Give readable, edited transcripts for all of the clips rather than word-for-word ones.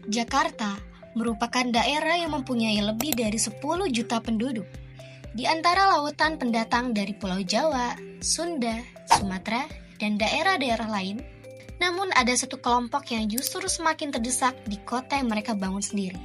Jakarta merupakan daerah yang mempunyai lebih dari 10 juta penduduk. Di antara lautan pendatang dari Pulau Jawa, Sunda, Sumatera, dan daerah-daerah lain, namun ada satu kelompok yang justru semakin terdesak di kota yang mereka bangun sendiri,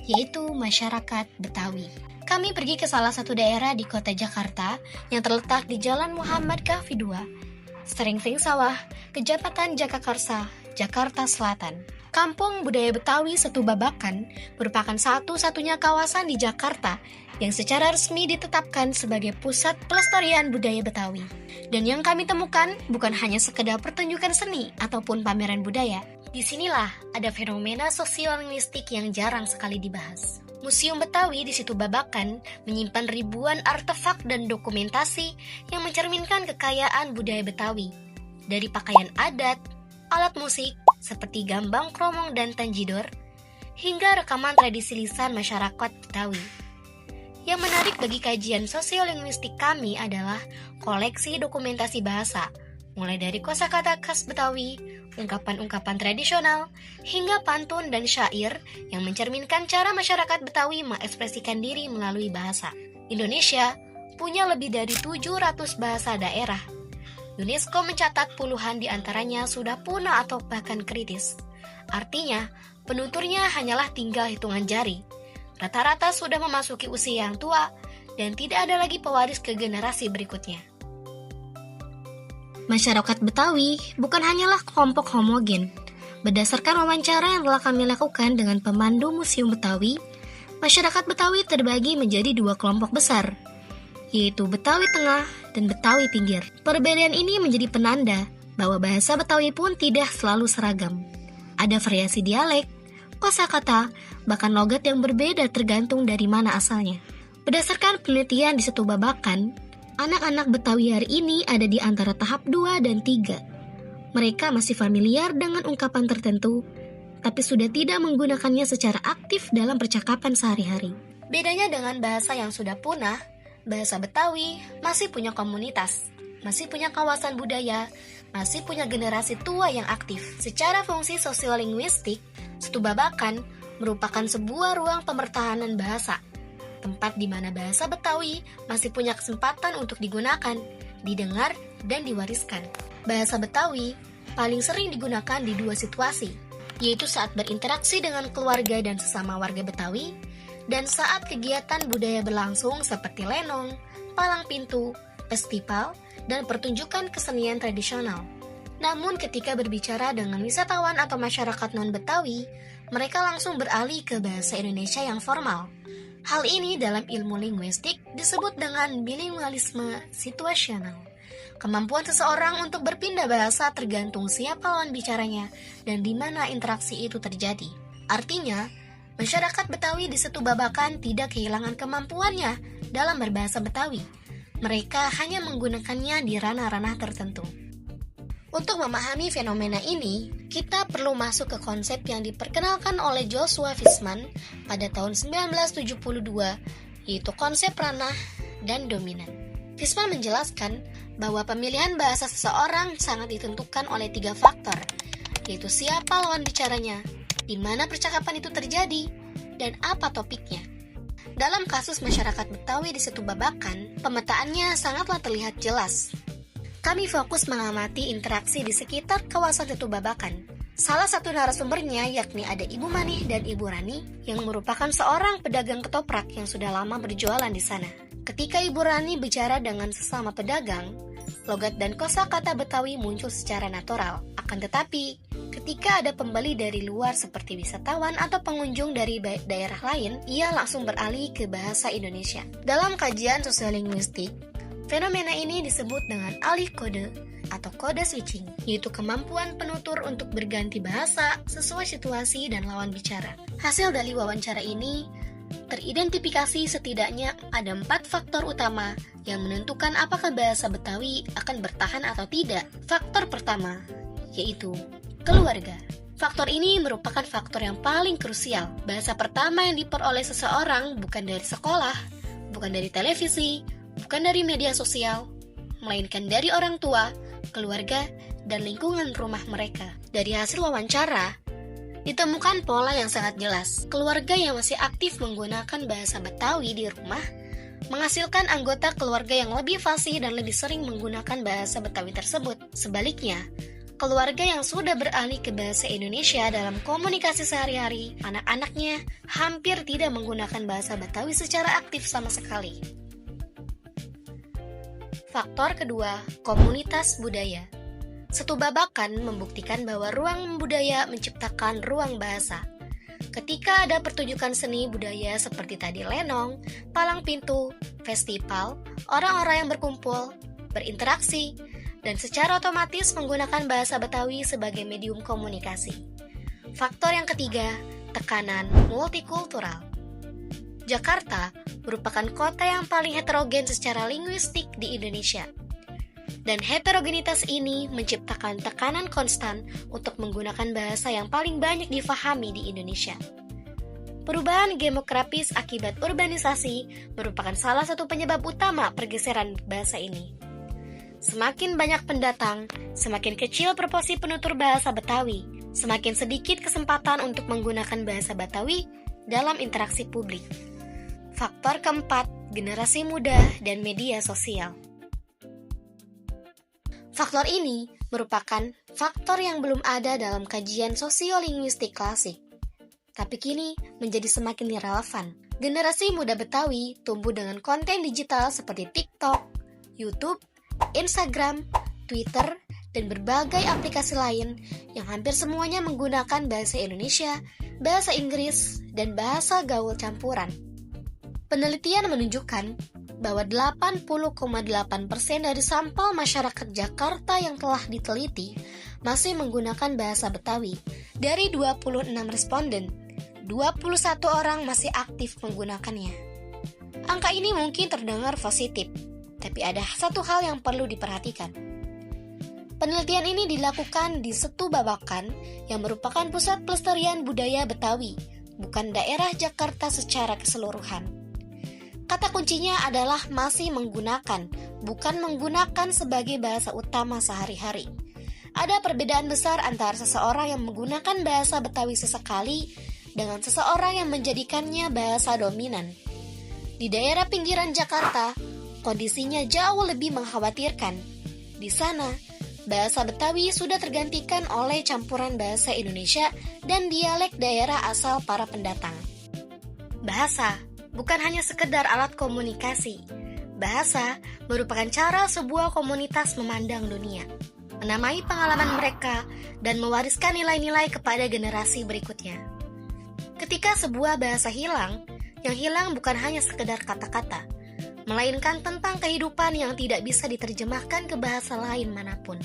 yaitu masyarakat Betawi. Kami pergi ke salah satu daerah di kota Jakarta yang terletak di Jalan Muhammad Kahfi 2, Sering-Sering Sawah, Kecamatan Jagakarsa, Jakarta Selatan. Kampung Budaya Betawi Setu Babakan merupakan satu-satunya kawasan di Jakarta yang secara resmi ditetapkan sebagai pusat pelestarian budaya Betawi. Dan yang kami temukan bukan hanya sekedar pertunjukan seni ataupun pameran budaya. Disinilah ada fenomena sosiolinguistik yang jarang sekali dibahas. Museum Betawi di Situ Babakan menyimpan ribuan artefak dan dokumentasi yang mencerminkan kekayaan budaya Betawi. Dari pakaian adat, alat musik seperti gambang kromong dan tanjidor, hingga rekaman tradisi lisan masyarakat Betawi. Yang menarik bagi kajian sosiolinguistik kami adalah koleksi dokumentasi bahasa, mulai dari kosakata khas Betawi, ungkapan-ungkapan tradisional, hingga pantun dan syair yang mencerminkan cara masyarakat Betawi mengekspresikan diri melalui bahasa. Indonesia punya lebih dari 700 bahasa daerah. UNESCO mencatat puluhan di antaranya sudah punah atau bahkan kritis. Artinya, penuturnya hanyalah tinggal hitungan jari. Rata-rata sudah memasuki usia yang tua dan tidak ada lagi pewaris ke generasi berikutnya. Masyarakat Betawi bukan hanyalah kelompok homogen. Berdasarkan wawancara yang telah kami lakukan dengan pemandu Museum Betawi, masyarakat Betawi terbagi menjadi dua kelompok besar, yaitu Betawi Tengah dan Betawi Pinggir. Perbedaan ini menjadi penanda bahwa bahasa Betawi pun tidak selalu seragam. Ada variasi dialek, kosakata, bahkan logat yang berbeda tergantung dari mana asalnya. Berdasarkan penelitian di Setu Babakan, anak-anak Betawi hari ini ada di antara tahap 2 dan 3. Mereka masih familiar dengan ungkapan tertentu, tapi sudah tidak menggunakannya secara aktif dalam percakapan sehari-hari. Bedanya dengan bahasa yang sudah punah, bahasa Betawi masih punya komunitas, masih punya kawasan budaya, masih punya generasi tua yang aktif. Secara fungsi sosiolinguistik, Setu Babakan merupakan sebuah ruang pemertahanan bahasa, tempat di mana bahasa Betawi masih punya kesempatan untuk digunakan, didengar, dan diwariskan. Bahasa Betawi paling sering digunakan di dua situasi, yaitu saat berinteraksi dengan keluarga dan sesama warga Betawi, dan saat kegiatan budaya berlangsung seperti lenong, palang pintu, festival, dan pertunjukan kesenian tradisional. Namun ketika berbicara dengan wisatawan atau masyarakat non-Betawi, mereka langsung beralih ke bahasa Indonesia yang formal. Hal ini dalam ilmu linguistik disebut dengan bilingualisme situasional. Kemampuan seseorang untuk berpindah bahasa tergantung siapa lawan bicaranya dan di mana interaksi itu terjadi. Artinya, masyarakat Betawi di Setu Babakan tidak kehilangan kemampuannya dalam berbahasa Betawi. Mereka hanya menggunakannya di ranah-ranah tertentu. Untuk memahami fenomena ini, kita perlu masuk ke konsep yang diperkenalkan oleh Joshua Fishman pada tahun 1972, yaitu konsep ranah dan dominan. Fishman menjelaskan bahwa pemilihan bahasa seseorang sangat ditentukan oleh 3 faktor, yaitu siapa lawan bicaranya, di mana percakapan itu terjadi, dan apa topiknya. Dalam kasus masyarakat Betawi di Setu Babakan, pemetaannya sangatlah terlihat jelas. Kami fokus mengamati interaksi di sekitar kawasan Setu Babakan. Salah satu narasumbernya yakni ada Ibu Manih dan Ibu Rani yang merupakan seorang pedagang ketoprak yang sudah lama berjualan di sana. Ketika Ibu Rani bicara dengan sesama pedagang, logat dan kosakata Betawi muncul secara natural. Akan tetapi, ketika ada pembeli dari luar seperti wisatawan atau pengunjung dari daerah lain, ia langsung beralih ke bahasa Indonesia. Dalam kajian sosiolinguistik, fenomena ini disebut dengan alih kode atau kode switching, yaitu kemampuan penutur untuk berganti bahasa sesuai situasi dan lawan bicara. Hasil dari wawancara ini teridentifikasi setidaknya ada 4 faktor utama yang menentukan apakah bahasa Betawi akan bertahan atau tidak. Faktor pertama, yaitu keluarga. Faktor ini merupakan faktor yang paling krusial. Bahasa pertama yang diperoleh seseorang bukan dari sekolah, bukan dari televisi, bukan dari media sosial, melainkan dari orang tua, keluarga, dan lingkungan rumah mereka. Dari hasil wawancara, Ditemukan pola yang sangat jelas. Keluarga yang masih aktif menggunakan bahasa Betawi di rumah menghasilkan anggota keluarga yang lebih fasih dan lebih sering menggunakan bahasa Betawi tersebut. Sebaliknya, keluarga yang sudah beralih ke bahasa Indonesia dalam komunikasi sehari-hari, anak-anaknya hampir tidak menggunakan bahasa Betawi secara aktif sama sekali. Faktor kedua, komunitas budaya. Setubabakan membuktikan bahwa ruang budaya menciptakan ruang bahasa. Ketika ada pertunjukan seni budaya seperti tadi lenong, palang pintu, festival, orang-orang yang berkumpul, berinteraksi, dan secara otomatis menggunakan bahasa Betawi sebagai medium komunikasi. Faktor yang ketiga, tekanan multikultural. Jakarta merupakan kota yang paling heterogen secara linguistik di Indonesia. Dan heterogenitas ini menciptakan tekanan konstan untuk menggunakan bahasa yang paling banyak difahami di Indonesia. Perubahan demografis akibat urbanisasi merupakan salah satu penyebab utama pergeseran bahasa ini. Semakin banyak pendatang, semakin kecil proporsi penutur bahasa Betawi, semakin sedikit kesempatan untuk menggunakan bahasa Betawi dalam interaksi publik. Faktor keempat, generasi muda dan media sosial. Faktor ini merupakan faktor yang belum ada dalam kajian sosiolinguistik klasik, tapi kini menjadi semakin relevan. Generasi muda Betawi tumbuh dengan konten digital seperti TikTok, YouTube, Instagram, Twitter, dan berbagai aplikasi lain yang hampir semuanya menggunakan bahasa Indonesia, bahasa Inggris, dan bahasa gaul campuran. Penelitian menunjukkan bahwa 80,8% dari sampel masyarakat Jakarta yang telah diteliti masih menggunakan bahasa Betawi. Dari 26 responden, 21 orang masih aktif menggunakannya. Angka ini mungkin terdengar positif, tapi ada satu hal yang perlu diperhatikan. Penelitian ini dilakukan di Setubabakan yang merupakan pusat pelestarian budaya Betawi, bukan daerah Jakarta secara keseluruhan. Kata kuncinya adalah masih menggunakan, bukan menggunakan sebagai bahasa utama sehari-hari. Ada perbedaan besar antara seseorang yang menggunakan bahasa Betawi sesekali dengan seseorang yang menjadikannya bahasa dominan. Di daerah pinggiran Jakarta, kondisinya jauh lebih mengkhawatirkan. Di sana, bahasa Betawi sudah tergantikan oleh campuran bahasa Indonesia dan dialek daerah asal para pendatang. Bahasa bukan hanya sekedar alat komunikasi. Bahasa merupakan cara sebuah komunitas memandang dunia, menamai pengalaman mereka, dan mewariskan nilai-nilai kepada generasi berikutnya. Ketika sebuah bahasa hilang, yang hilang bukan hanya sekedar kata-kata, melainkan tentang kehidupan yang tidak bisa diterjemahkan ke bahasa lain manapun.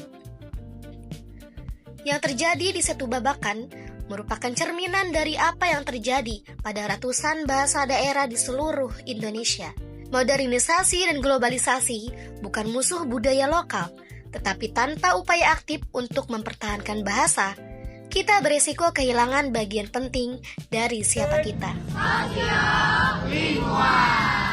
Yang terjadi di Setubabakan merupakan cerminan dari apa yang terjadi pada ratusan bahasa daerah di seluruh Indonesia. Modernisasi dan globalisasi bukan musuh budaya lokal, tetapi tanpa upaya aktif untuk mempertahankan bahasa, kita beresiko kehilangan bagian penting dari siapa kita. Sosial lingkungan.